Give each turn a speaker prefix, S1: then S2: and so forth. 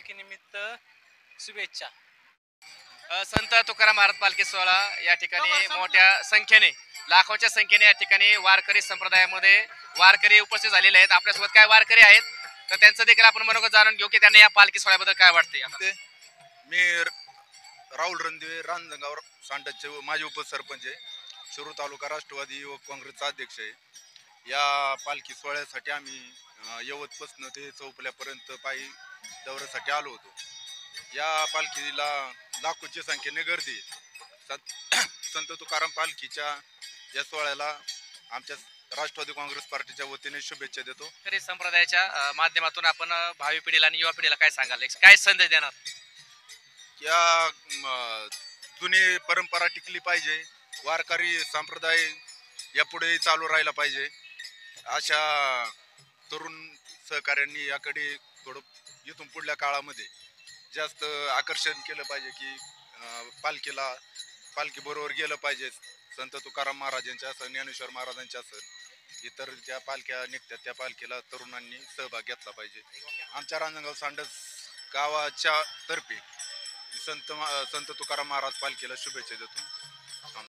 S1: पालखीनिमित्त शुभेच्छा.
S2: संत तुकाराम महाराज पालखी सोहळा या ठिकाणी मोठ्या संख्येने लाखोच्या संख्येने या ठिकाणी वारकरी संप्रदायामध्ये वारकरी उपस्थित झालेले आहेत. आपल्यासोबत काय वारकरी आहेत तर त्यांचं देखील आपण मनोगत जाणून घेऊ की त्यांना या पालखी सोहळ्याबद्दल काय वाटते.
S3: मी राहुल रणदिवे रांजणगाव सांडचे माजी उपसरपंच आहे. शिरूर तालुका राष्ट्रवादी युवक काँग्रेसचा अध्यक्ष आहे. या पालखी सोहळ्यासाठी आम्ही यवतपासून ते चौपल्यापर्यंत पायी दौऱ्यासाठी आलो होतो. या पालखीला लाखोच्या संख्येने गर्दी संत तुकाराम पालखीच्या या सोहळ्याला आमच्या राष्ट्रवादी काँग्रेस पार्टीच्या वतीने शुभेच्छा देतो.
S2: वारकरी संप्रदायाच्या माध्यमातून आपण भावी पिढीला आणि युवा पिढीला काय सांगाल, काय संदेश देणार?
S3: या जुनी परंपरा टिकली पाहिजे. वारकरी संप्रदाय यापुढे चालू राहिला पाहिजे. अशा तरुण सहकाऱ्यांनी याकडे थोडं इथून पुढल्या काळामध्ये जास्त आकर्षण केलं पाहिजे की पालखी बरोबर गेलं पाहिजे. संत तुकाराम महाराजांच्या सण, ज्ञानेश्वर महाराजांच्या सण, इतर ज्या पालख्या निघतात त्या पालखीला तरुणांनी सहभाग घेतला पाहिजे. आमच्या रांजणगाव सांडस गावाच्या तर्फे संत तुकाराम महाराज पालखीला शुभेच्छा देतो.